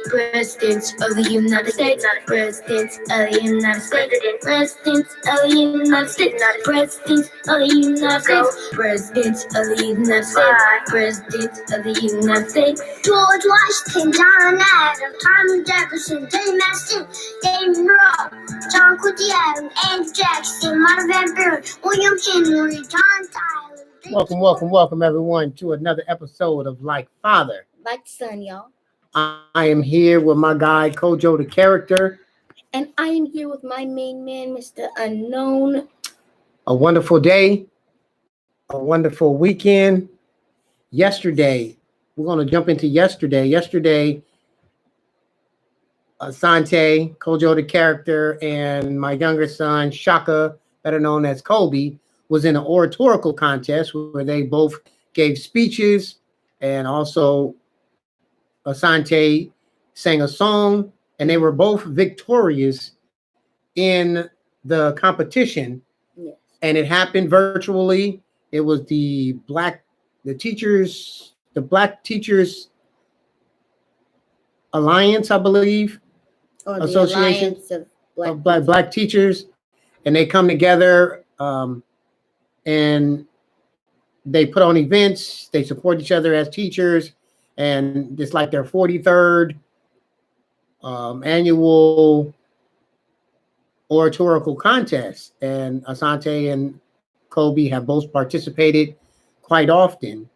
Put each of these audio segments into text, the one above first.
President of the United States, President of the United States, President of the United States, President of the United States, President of the United States, President of the United States. George Washington, John Adams, Thomas Jefferson, James Madison, David Monroe, John Quincy Adams, Andrew Jackson, Martin Van Buren, William Henry, John Tyler. Welcome, everyone, to another episode of Like Father, Like Son, y'all. I am here with my guy, Kojo the Character. And I am here with my main man, Mr. Unknown. A wonderful day, a wonderful weekend. Yesterday, we're going to jump into yesterday. Yesterday, Asante, Kojo the Character, and my younger son, Shaka, better known as Kobe, was in an oratorical contest where they both gave speeches, and also Asante sang a song, and they were both victorious in the competition. Yes. And it happened virtually. It was the Black Teachers Alliance, I believe, Or the Association Alliance of Black Teachers, and they come together and they put on events. They support each other as teachers, and it's like their 43rd annual oratorical contest. And Asante and Kobe have both participated quite often,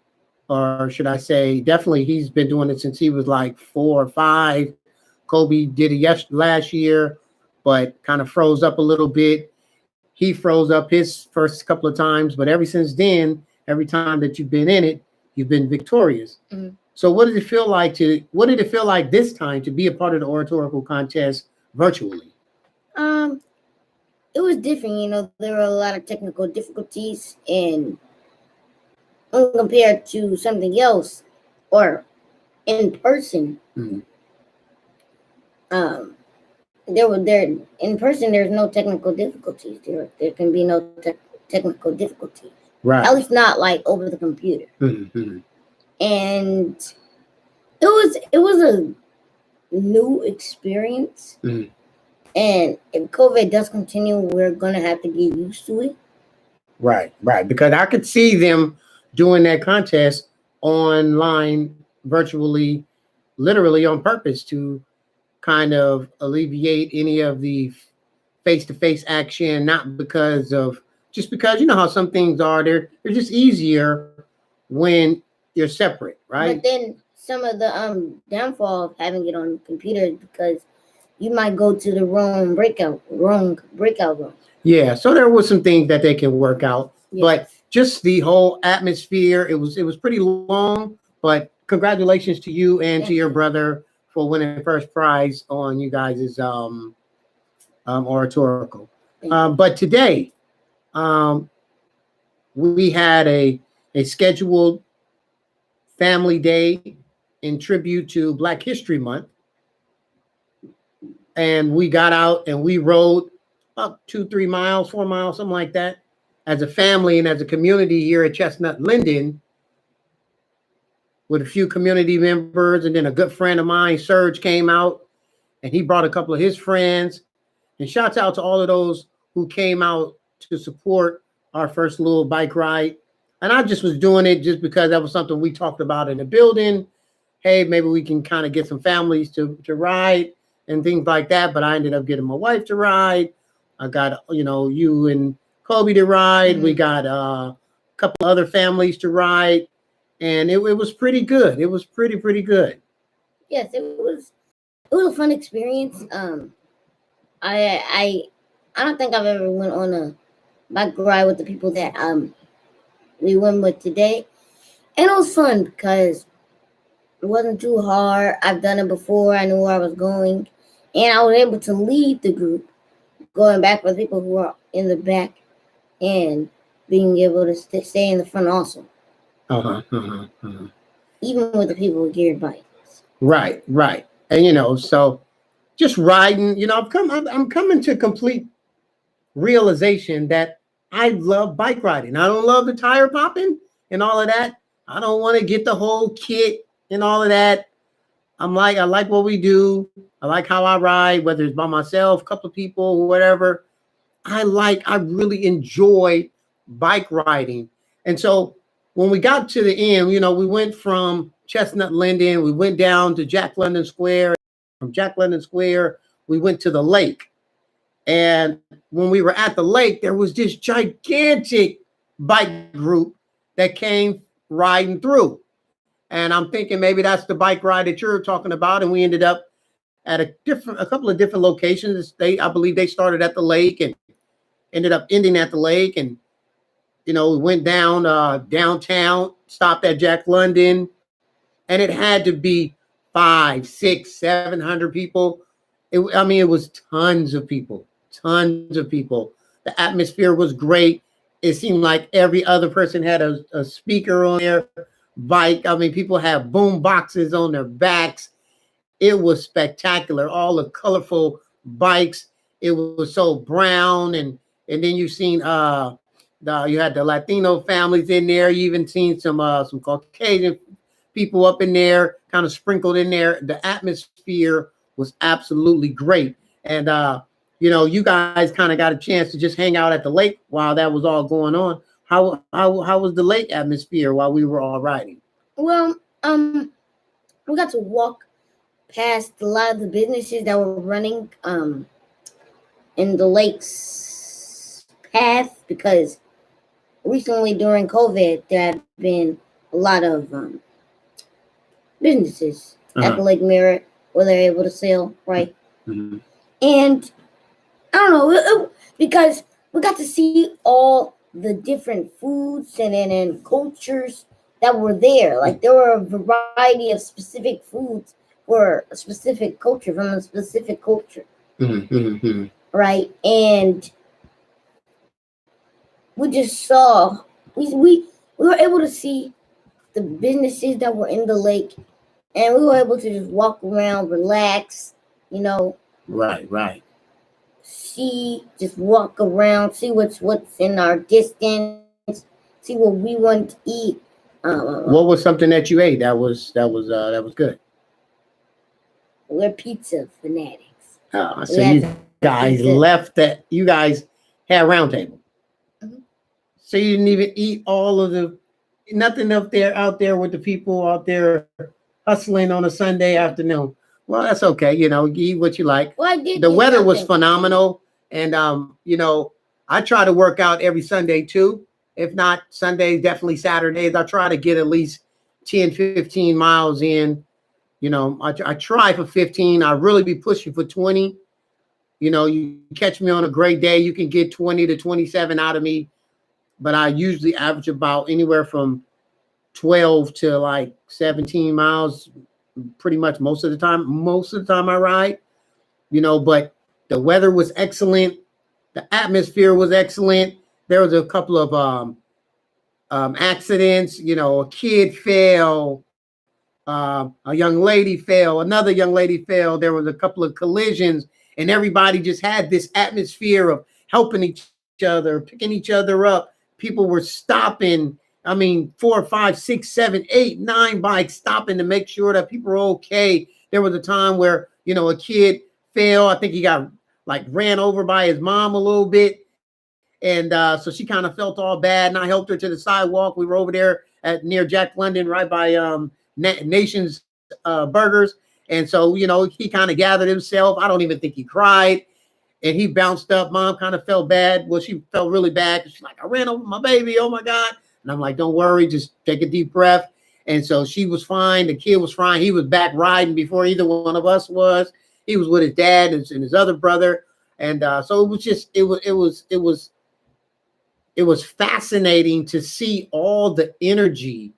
or should I say, definitely he's been doing it since he was like 4 or 5. Kobe did it last year, but kind of froze up a little bit. He froze up his first couple of times, but ever since then, every time that you've been in it, you've been victorious. Mm-hmm. So what did it feel like this time to be a part of the oratorical contest virtually? It was different, there were a lot of technical difficulties, and when compared to something else or in person, Mm-hmm. In person there's no technical difficulties. There can be no technical difficulties. Right. At least not like over the computer. Mm-hmm. And it was a new experience. Mm-hmm. And if COVID does continue, we're gonna have to get used to it. Right. Because I could see them doing that contest online, virtually, literally on purpose to kind of alleviate any of the face-to-face action, not because you know how some things are, they're just easier when you're separate, right? But then some of the downfall of having it on computers, because you might go to the wrong breakout room. Yeah, so there was some things that they can work out. Yes. But just the whole atmosphere, it was pretty long, but congratulations to you and to your brother for winning first prize on you guys' oratorical. But today, we had a scheduled family day in tribute to Black History Month. And we got out and we rode up 2-3 miles, 4 miles, something like that, as a family and as a community here at Chestnut Linden, with a few community members. And then a good friend of mine, Serge, came out and he brought a couple of his friends. And shouts out to all of those who came out to support our first little bike ride. And I just was doing it just because that was something we talked about in the building. Hey, maybe we can kind of get some families to ride and things like that. But I ended up getting my wife to ride. I got, you and Kobe to ride. Mm-hmm. We got a couple other families to ride. And it was pretty good. It was pretty good. Yes, it was a fun experience. I don't think I've ever went on a bike ride with the people that we went with today. And it was fun because it wasn't too hard. I've done it before. I knew where I was going. And I was able to lead the group, going back with people who were in the back and being able to stay in the front also. Even with the people with geared bikes. Right. And, so just riding, I'm coming to complete realization that I love bike riding. I don't love the tire popping and all of that. I don't want to get the whole kit and all of that. I like what we do. I like how I ride, whether it's by myself, a couple of people, whatever. I really enjoy bike riding. And so when we got to the end, we went from Chestnut Linden, we went down to Jack London Square. From Jack London Square, we went to the lake. And when we were at the lake, there was this gigantic bike group that came riding through. And I'm thinking maybe that's the bike ride that you're talking about. And we ended up at a couple of different locations. I believe they started at the lake and ended up ending at the lake. And, we went down downtown, stopped at Jack London, and it had to be 500, 600, 700 people. It was tons of people. The atmosphere was great. It seemed like every other person had a speaker on their bike. People have boom boxes on their backs. It was spectacular. All the colorful bikes. It was so brown, and then you've seen you had the Latino families in there. You even seen some Caucasian people up in there, kind of sprinkled in there. The atmosphere was absolutely great, and you guys kind of got a chance to just hang out at the lake while that was all going on. How was the lake atmosphere while we were all riding? Well, we got to walk past a lot of the businesses that were running in the lake's path, because recently during COVID there have been a lot of businesses at the Lake Merritt where they're able to sell, right? Mm-hmm. And I don't know, because we got to see all the different foods and cultures that were there. Like, there were a variety of specific foods for a specific culture, from a specific culture. Mm-hmm. Right? And we just saw, we were able to see the businesses that were in the lake, and we were able to just walk around, relax, Right. Just walk around, see what's in our distance, see what we want to eat. What was something that you ate that was good? We're pizza fanatics. So you guys left that. You guys had a round table. Mm-hmm. So you didn't even eat all of nothing out there with the people out there hustling on a Sunday afternoon. Well, that's okay. You eat what you like. Well, I did. The weather was phenomenal. And, I try to work out every Sunday too. If not Sundays, definitely Saturdays. I try to get at least 10, 15 miles in. I try for 15. I really be pushing for 20. You catch me on a great day, you can get 20 to 27 out of me. But I usually average about anywhere from 12 to like 17 miles pretty much most of the time I ride. But the weather was excellent. The atmosphere was excellent. There was a couple of accidents. A kid fell. A young lady fell. Another young lady fell. There was a couple of collisions, and everybody just had this atmosphere of helping each other, picking each other up. People were stopping. 4, 5, 6, 7, 8, 9 bikes stopping to make sure that people were okay. There was a time where, a kid fell. I think he got ran over by his mom a little bit. And so she kind of felt all bad, and I helped her to the sidewalk. We were over there near Jack London, right by Nation's Burgers. And so, he kind of gathered himself. I don't even think he cried. And he bounced up. Mom kind of felt bad. Well, she felt really bad. She's like, I ran over my baby. Oh, my God. And I'm like, don't worry. Just take a deep breath. And so she was fine. The kid was fine. He was back riding before either one of us was. He was with his dad and his other brother. And so it was fascinating to see all the energy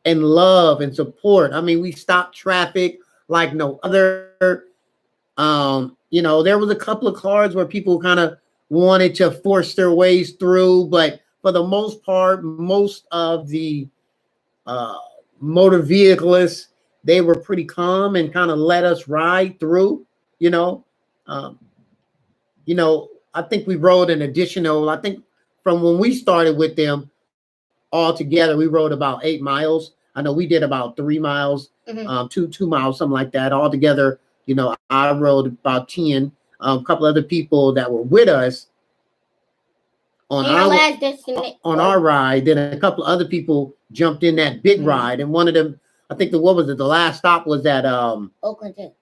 and love and support. We stopped traffic like no other. There was a couple of cars where people kind of wanted to force their ways through, but for the most part, most of the motor vehiclists, they were pretty calm and kind of let us ride through. I think we rode an additional, I think from when we started with them all together, we rode about 8 miles. I know we did about 3 miles, Mhm. 2 miles, something like that. All together, I rode about 10. A couple other people that were with us on And your our last destination. on our ride. Then a couple of other people jumped in that big Mhm. ride, and one of them, I think what was it? The last stop was at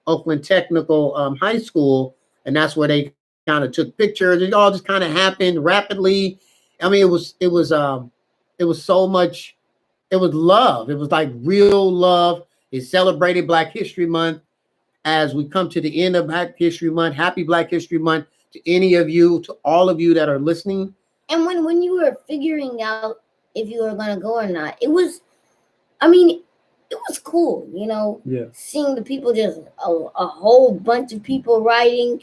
Oakland Technical High School, and that's where they kind of took pictures. It all just kind of happened rapidly. I mean, it was so much. It was love. It was like real love. It celebrated Black History Month. As we come to the end of Black History Month, happy Black History Month to any of you, to all of you that are listening. And when you were figuring out if you were gonna go or not, it was, I mean, it was cool, Yeah. seeing the people, just a whole bunch of people riding,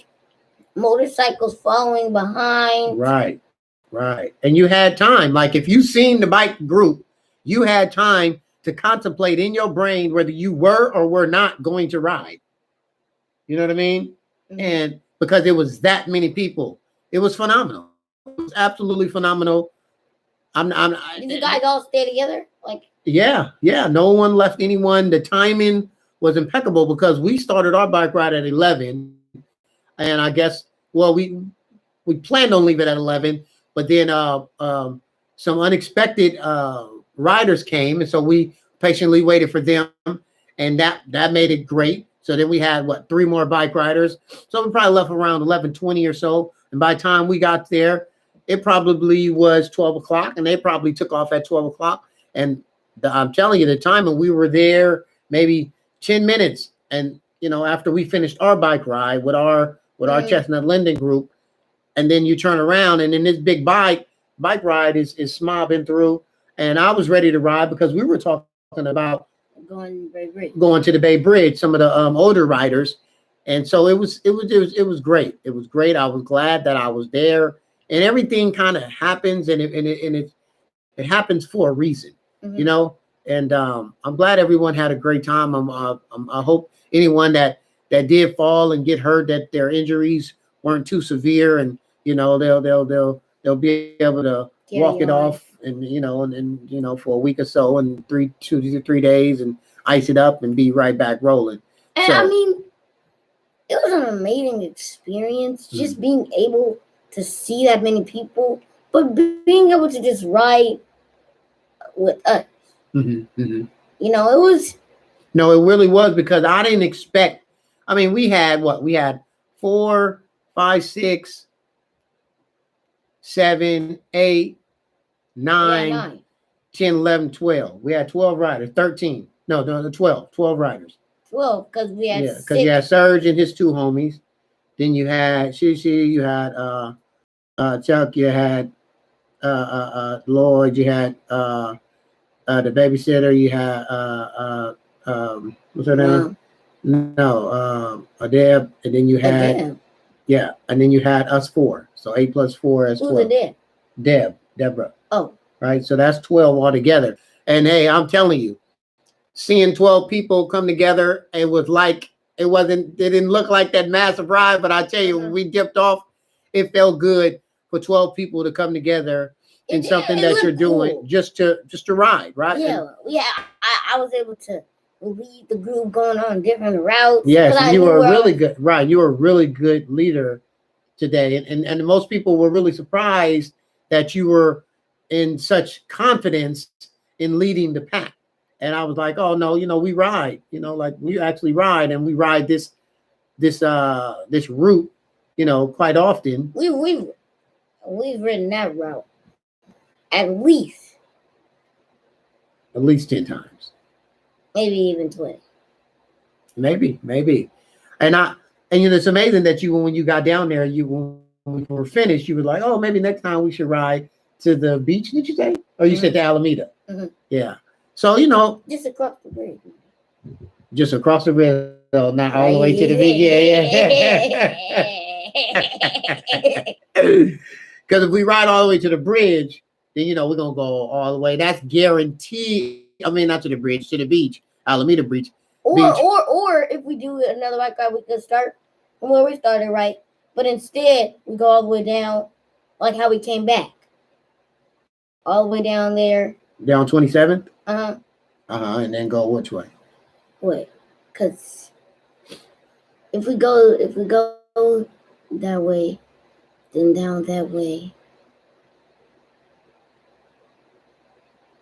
motorcycles following behind. Right. And you had time. Like if you seen the bike group, you had time to contemplate in your brain whether you were or were not going to ride. You know what I mean? Mhm. And because it was that many people, it was phenomenal. It was absolutely phenomenal. Did you guys all stay together? Yeah. No one left anyone. The timing was impeccable because we started our bike ride at 11, and I guess we planned on leaving at 11, but then some unexpected riders came, and so we patiently waited for them, and that made it great. So then we had 3 more bike riders, so we probably left around 11:20 or so, and by the time we got there, it probably was 12 o'clock, and they probably took off at 12 o'clock. And I'm telling you, the time, and we were there maybe 10 minutes, and after we finished our bike ride with our Chestnut Linden group, and then you turn around, and then this big bike ride is smobbing through, and I was ready to ride because we were talking about going to the Bay Bridge, some of the older riders, and so it was great. It was great. I was glad that I was there, and everything kind of happens, and it happens for a reason, Mhm. And I'm glad everyone had a great time. I hope anyone that did fall and get hurt, that their injuries weren't too severe, and they'll be able to walk it off, and for a week or so, and 2 to 3 days, and ice it up and be right back rolling. And So, I mean, it was an amazing experience just being able to see that many people, but being able to just ride with us. It was. No, it really was, because I didn't expect. I mean, we had 4, 5, 6, 7, 8, 9, 10, 11, 12. We had 12 riders. 13. No, 12. 12 riders. 12, because we had because you had Serge and his 2 homies. Then you had Shishi, you had Chuck, you had Lloyd, you had the babysitter, you had what's her name? No, Deb, and then you had and then you had us 4. So 8 plus 4 is 12. Who's Deborah. Oh. Right. So that's 12 altogether. And hey, I'm telling you, seeing 12 people come together, it was like it didn't look like that massive ride, but I tell you, when we dipped off, it felt good for 12 people to come together in something that you're doing just to ride, right? I was able to lead the group going on different routes. Yes, you were really good. Right, you were a really good leader today, and most people were really surprised that you were in such confidence in leading the pack. And I was like, oh no, we ride, like we actually ride, and we ride this route, quite often. We've ridden that route at least 10 times, maybe even 20. Maybe, and it's amazing that when you got down there, when we were finished, you were like, oh, maybe next time we should ride to the beach. Did you say? Or you said to Alameda? Yeah. So just across the bridge. Just across the bridge, so not all the way to the beach. Because if we ride all the way to the bridge, then we're gonna go all the way. That's guaranteed. I mean, not to the bridge, to the beach, Alameda Beach. Or if we do another bike ride, we could start from where we started, right? But instead, we go all the way down, like how we came back, all the way down there. Down 27th. And then go which way? Wait, cause if we go that way, then down that way.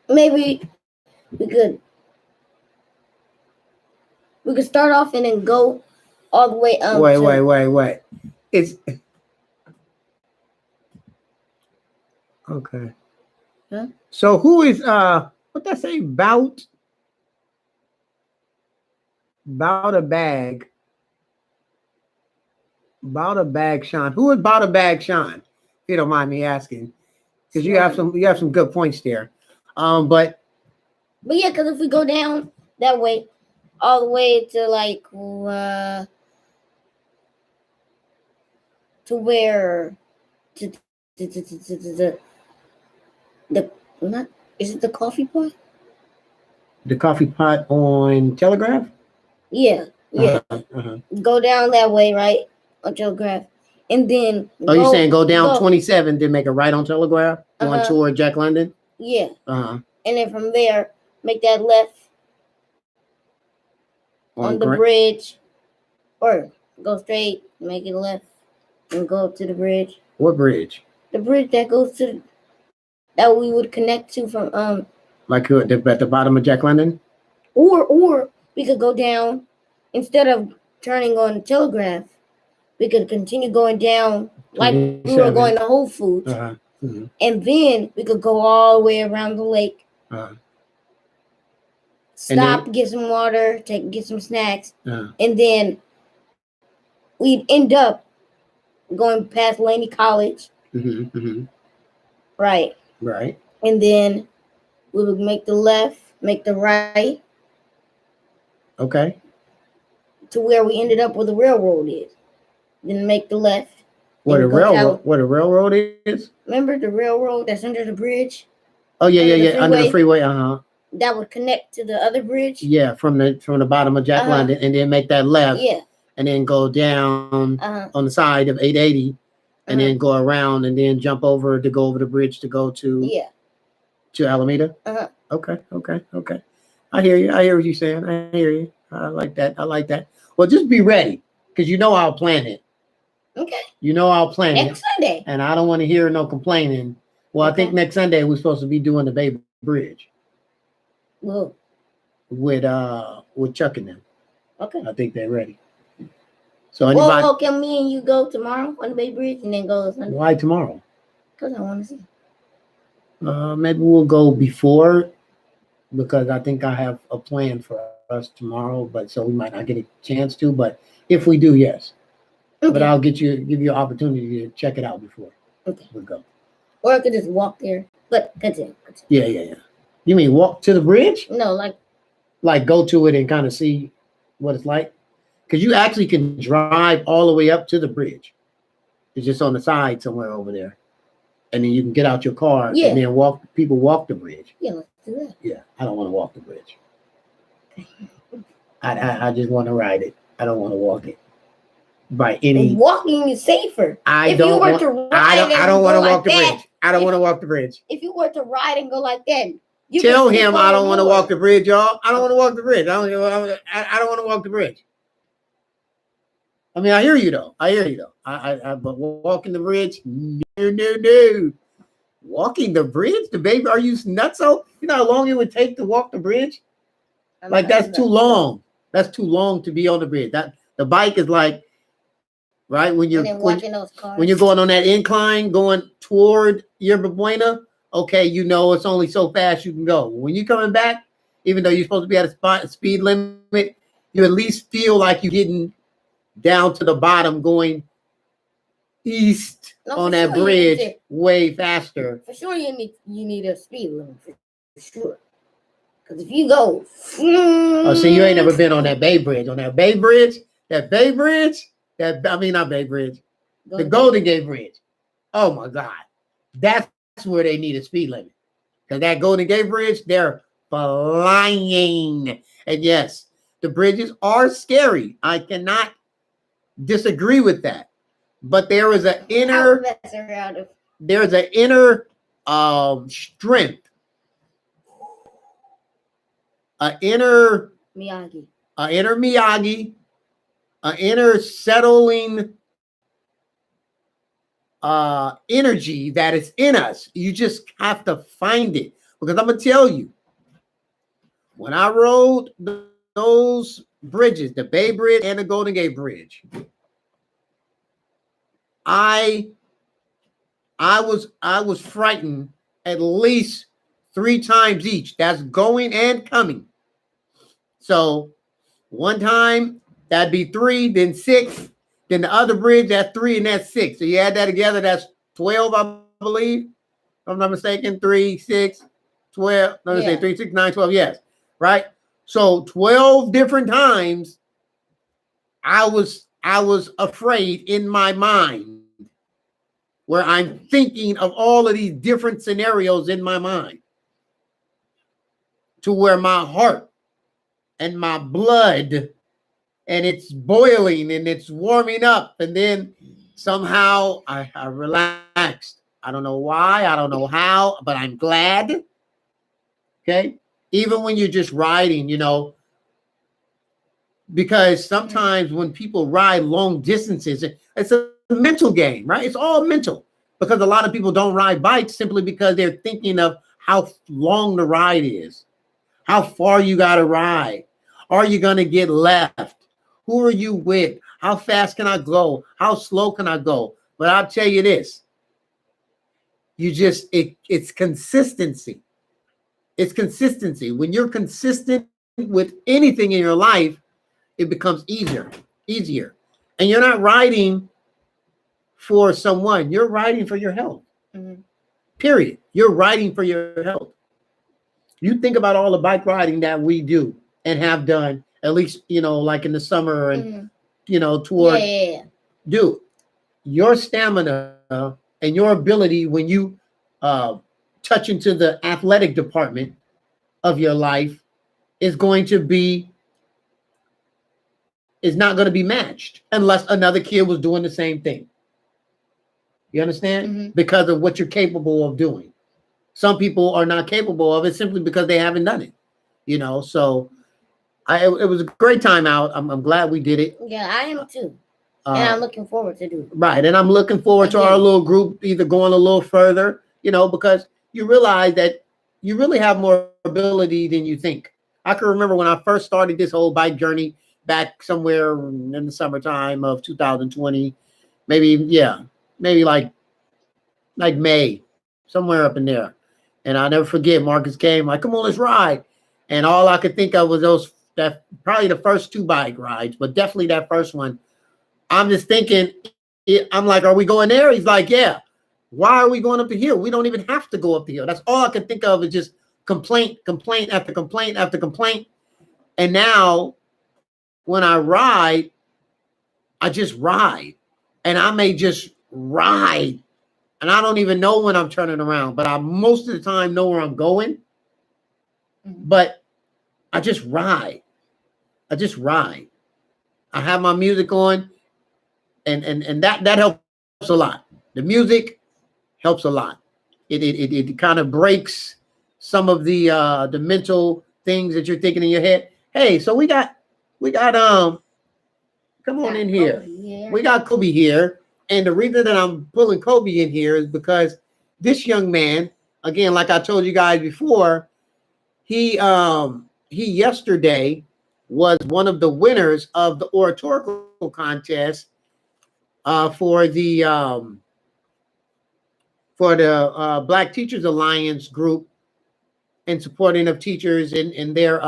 Maybe we could start off and then go all the way up. Wait. It's okay. Huh? So who is what that say? Bout a bag. Bout a bag, Sean. Who is Bout a bag, Sean? If you don't mind me asking, because you have some good points there. But yeah, because if we go down that way, all the way to like to where to the not is it the coffee pot? the coffee pot on Telegraph? Yeah. Go down that way, right? On Telegraph. And then you're saying go down 27, then make a right on Telegraph, going toward Jack London? Yeah. And then from there, make that left on the bridge, or go straight, make it left, and go up to the bridge. What bridge? The bridge that goes to that we would connect to from like at the bottom of Jack London? Or we could go down instead of turning on Telegraph. We could continue going down like we were going to Whole Foods, and then we could go all the way around the lake. Stop, get some water, get some snacks, and then we'd end up going past Laney College. Right. And then we would make the left, make the right. Okay. To where we ended up where the railroad is. Then make the left. Where the railroad is? Remember the railroad that's under the bridge? Oh yeah, under the freeway. That would connect to the other bridge. Yeah, from the bottom of Jack London, and then make that left. Yeah. And then go down on the side of 880, and then go around, and then jump over to go over the bridge to go to Alameda. Okay. I hear you. I hear what you're saying. I hear you. I like that. Well, just be ready, because you know I'll plan it. Okay. You know I'll plan next Sunday. And I don't want to hear no complaining. Well, I think next Sunday we're supposed to be doing the Bay Bridge. Whoa. With Chuck and them. Okay. I think they're ready. So anybody? Well, can me and you go tomorrow on the Bay Bridge and then go Sunday? Why tomorrow? Because I want to see. Maybe we'll go before, because I think I have a plan for us tomorrow, but so we might not get a chance to. But if we do, yes. Okay. But I'll give you an opportunity to check it out before. Okay. We'll go. Or I could just walk there. But continue. Yeah. You mean walk to the bridge? No, like go to it and kind of see what it's like? Because you actually can drive all the way up to the bridge. It's just on the side somewhere over there. And then you can get out your car and then people walk the bridge. Yeah, let's do that. Yeah, I don't want to walk the bridge. I just want to ride it. I don't want to walk it. By any and walking is safer. I don't want to walk the bridge. I don't want to walk the bridge. If you were to ride and go like that, tell him I don't want to walk the bridge, y'all. I don't want to walk the bridge. I don't want to walk the bridge. I mean, I hear you though. But walking the bridge, no. Walking the bridge, the baby, are you nuts? So you know how long it would take to walk the bridge? That's too long. That's too long to be on the bridge. That the bike is like, right when you're when you're going on that incline going toward Yerba Buena. Okay, you know it's only so fast you can go. When you're coming back, even though you're supposed to be at a speed limit, you at least feel like you're getting down to the bottom going east on that bridge way faster. For sure you need a speed limit, for sure. Because if you go... so you ain't never been on that Bay Bridge. On that Bay Bridge, the Golden Gate Bridge. Oh my God. That's where they need a speed limit. Because that Golden Gate Bridge, they're flying. And yes, the bridges are scary. I cannot disagree with that. But there is an inner strength an inner Miyagi. an inner Miyagi, an inner settling energy that is in us. You just have to find it. Because I'm gonna tell you, when I rode those bridges, the Bay Bridge and the Golden Gate Bridge, I was frightened at least 3 times each. That's going and coming. So one time that'd be 3, then 6, then the other bridge that's 3 and that's 6. So you add that together, that's 12, I believe. If I'm not mistaken, 3, 6, 12. Let me say 3, 6, 9, 12. Yes, right. So 12 different times I was afraid in my mind, where I'm thinking of all of these different scenarios in my mind, to where my heart and my blood, and it's boiling and it's warming up, and then somehow I relaxed. I don't know why, I don't know how, but I'm glad. Okay. Even when you're just riding, because sometimes when people ride long distances, it's a mental game, right? It's all mental, because a lot of people don't ride bikes simply because they're thinking of how long the ride is, how far you got to ride. Are you going to get left? Who are you with? How fast can I go? How slow can I go? But I'll tell you this, it's consistency. It's consistency. When you're consistent with anything in your life, it becomes easier. And you're not riding for someone, you're riding for your health. Mm-hmm. Period. You're riding for your health. You think about all the bike riding that we do and have done, at least, like in the summer and, toward, do your stamina and your ability when you touch into the athletic department of your life is not going to be matched unless another kid was doing the same thing. You understand? Mm-hmm. Because of what you're capable of doing. Some people are not capable of it simply because they haven't done it. So it was a great time out. I'm glad we did it. Yeah, I am too. And I'm looking forward to do it. Right. And I'm looking forward to our little group either going a little further, because you realize that you really have more ability than you think. I can remember when I first started this whole bike journey back somewhere in the summertime of 2020, maybe like May, somewhere up in there. And I'll never forget, Marcus came like, come on, let's ride. And all I could think of was probably the first 2 bike rides, but definitely that first one. I'm just thinking, I'm like, are we going there? He's like, yeah. Why are we going up the hill? We don't even have to go up the hill. That's all I can think of is just complaint after complaint after complaint. And now when I ride, I just ride. And I may just ride. And I don't even know when I'm turning around, but I most of the time know where I'm going. But I just ride. I have my music on, and that helps a lot. The music helps a lot. It kind of breaks some of the mental things that you're thinking in your head. Hey, so we got come on in here. We got Kobe here. And the reason that I'm pulling Kobe in here is because this young man, again, like I told you guys before, he yesterday was one of the winners of the oratorical contest for the Black Teachers Alliance group in supporting of teachers in their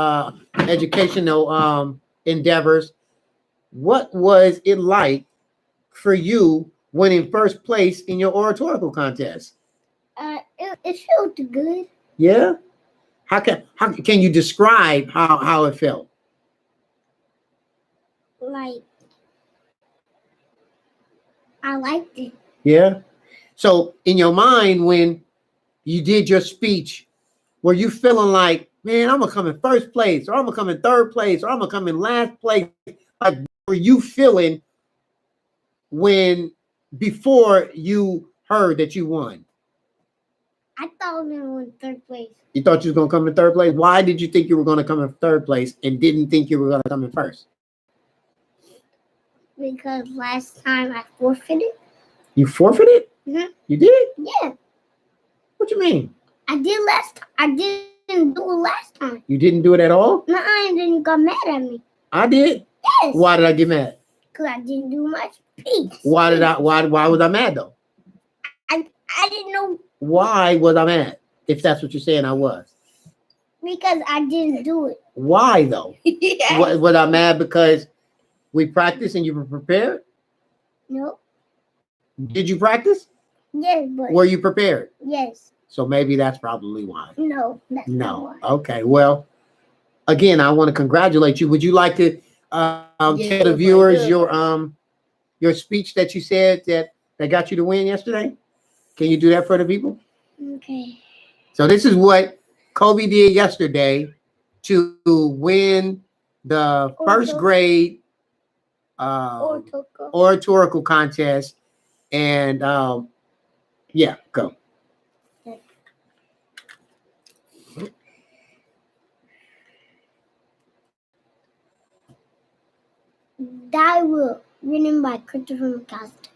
educational endeavors. What was it like for you winning first place in your oratorical contest? It felt good. Yeah. How can you describe how it felt? Like, I liked it. Yeah. So in your mind, when you did your speech, were you feeling like, man, I'm gonna come in first place, or I'm gonna come in third place, or I'm gonna come in last place? Like, were you feeling before you heard that you won? I thought we were in third place. You thought you was gonna come in third place. Why did you think you were gonna come in third place and didn't think you were gonna come in first? Because last time I forfeited. You forfeited? Mhm. You did? Yeah, What you mean? I did last time. I didn't do it last time. You didn't do it at all? Nuh-uh, and then you got mad at me. I did. Yes. Why did I get mad? Because I didn't do much. Peace. Why was I mad though? I didn't know Why was I mad? If that's what you're saying, I was. because I didn't do it. Why though? Yes. Was I mad because we practiced and you were prepared? No. Did you practice? Yes, but Were you prepared? yes. So maybe that's probably why. No. That's not No. why. Okay. Well, again, I want to congratulate you. Would you like to tell the viewers your speech that you said that got you to win yesterday? Can you do that for the people? Okay. So this is what Kobe did yesterday to win the first grade oratorical contest. And yeah, go. Die Will, written by Christopher McCaster.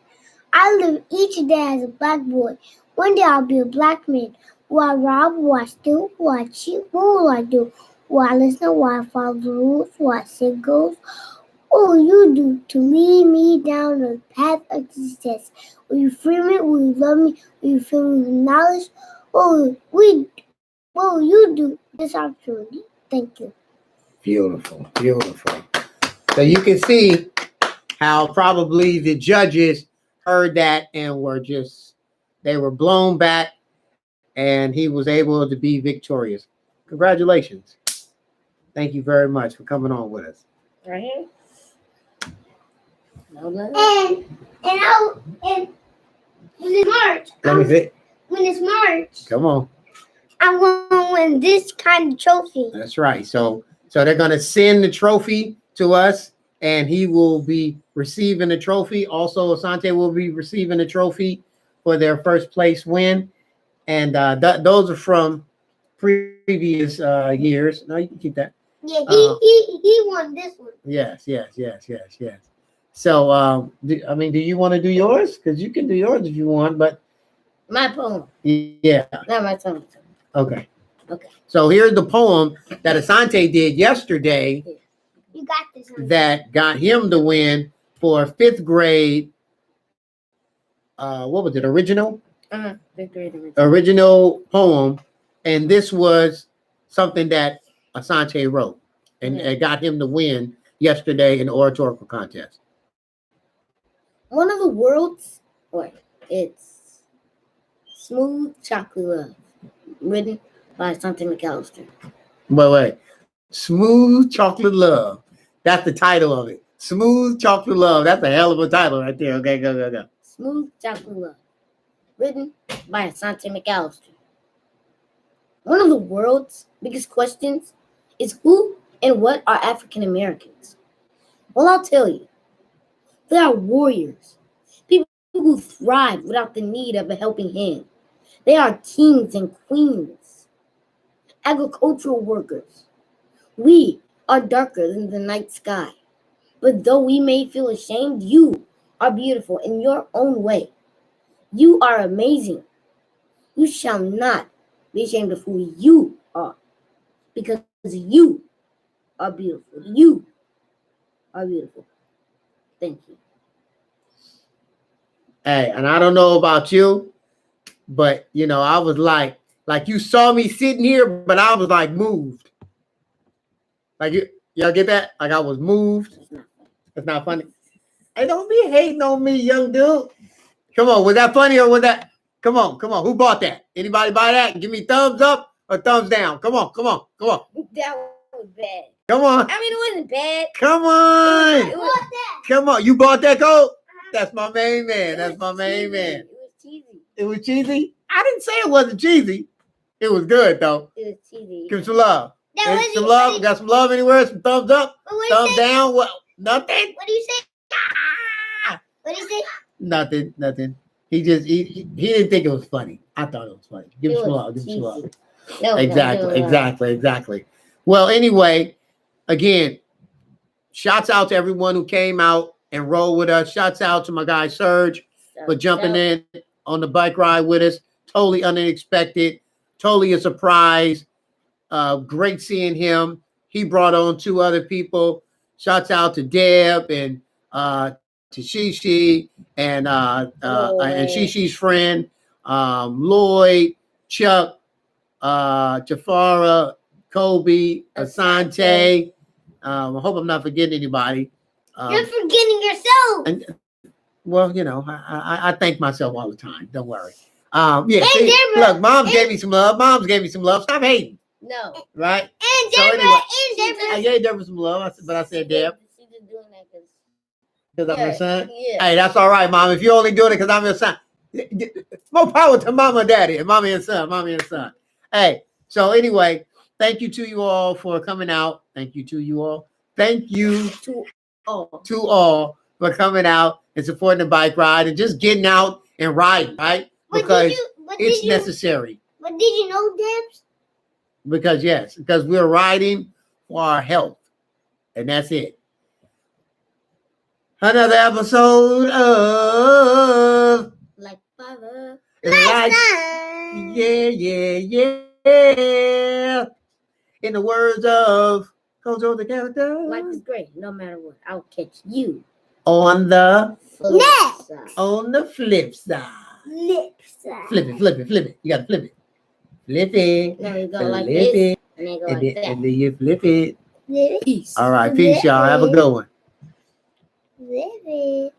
I live each day as a black boy. One day I'll be a black man. Will I rob? Will I steal? Will I cheat? What will I do? Will I listen? Will I follow the rules? Will I say goals? What will you do to lead me down the path of success? Will you free me? Will you love me? Will you fill me with knowledge? What will you do this opportunity? Thank you. Beautiful, beautiful. So you can see how probably the judges heard that and they were blown back, and he was able to be victorious. Congratulations. Thank you very much for coming on with us. Right here. No, And when it's March, Let me see. when it's March, Come on. I'm gonna win this kind of trophy. That's right. So they're gonna send the trophy to us, and he will be receiving the trophy. Also, Asante will be receiving the trophy for their first place win. And those are from previous years. No, you can keep that. Yeah, he won this one. Yes. So, do you want to do yours? Because you can do yours if you want, but my poem, yeah. not my tongue. Okay. Okay. So here's the poem that Asante did yesterday You got this one. that got him the win for fifth grade. What was it? Original poem, and this was something that Asante wrote, and it got him the win yesterday in the oratorical contest. One of the world's, it's Smooth Chocolate Love, written by Asante McAllister. Wait. Smooth Chocolate Love. That's the title of it. Smooth Chocolate Love. That's a hell of a title right there. Okay, go. Smooth Chocolate Love, written by Asante McAllister. One of the world's biggest questions is who and what are African Americans? Well, I'll tell you. They are warriors, people who thrive without the need of a helping hand. They are kings and queens, agricultural workers. We are darker than the night sky, but though we may feel ashamed, you are beautiful in your own way. You are amazing. You shall not be ashamed of who you are, because you are beautiful. You are beautiful. Thank you. Hey, and I don't know about you, but I was like you saw me sitting here, but I was like moved. Like y'all get that? Like I was moved. It's not funny. Hey, don't be hating on me, young dude. Come on, was that funny or was that? Come on. Who bought that? Anybody buy that? Give me thumbs up or thumbs down. Come on. That was bad. Come on. I mean, it wasn't bad. Come on. It was, Come on. You bought that coat? That's my main man. That's my main man. It was cheesy. It was cheesy? I didn't say it wasn't cheesy. It was good, though. It was cheesy. Give some love. That was Some love. Got some love anywhere? Some thumbs up? Thumbs down? What? Nothing? What do you say? Ah! What do you say? Nothing. He didn't think it was funny. I thought it was funny. Give him some love. Give him some love. Exactly. Well, anyway, again, shouts out to everyone who came out and rode with us. Shouts out to my guy Serge for jumping in on the bike ride with us. Totally unexpected. Totally a surprise. Great seeing him. He brought on 2 other people. Shouts out to Deb and to Shishi and Shishi's friend, Lloyd, Chuck, Jafara, Kobe, Asante. I hope I'm not forgetting anybody. You're forgetting yourself. And, well, you know, I thank myself all the time. Don't worry. Yeah, see, look, Mom gave me some love. Mom's gave me some love. Stop hating. No. Right? And So Deborah, anyway, I gave Deborah some love, but I said Deb. She's just doing that Because I'm your son? Yeah. Hey, that's all right, Mom. If you're only doing it because I'm your son, more power to Mama and Daddy and Mommy and son. Hey, so anyway, thank you to you all for coming out. Thank you to you all. Thank you To all. to all for coming out and supporting the bike ride and just getting out and riding, right? Because it's necessary. But did you know, Debs? Because we're riding for our health. And that's it. Another episode of Like Father. Like, yeah. In the words of Kojo the character. Life is great, no matter what. I'll catch you On the side. on the flip side. Flip it. You gotta flip it. Flip it. Now you go Flip like it. this, and then go And like then, that. and then you flip it. Peace. All right, peace, y'all. Have a good one. Flip it.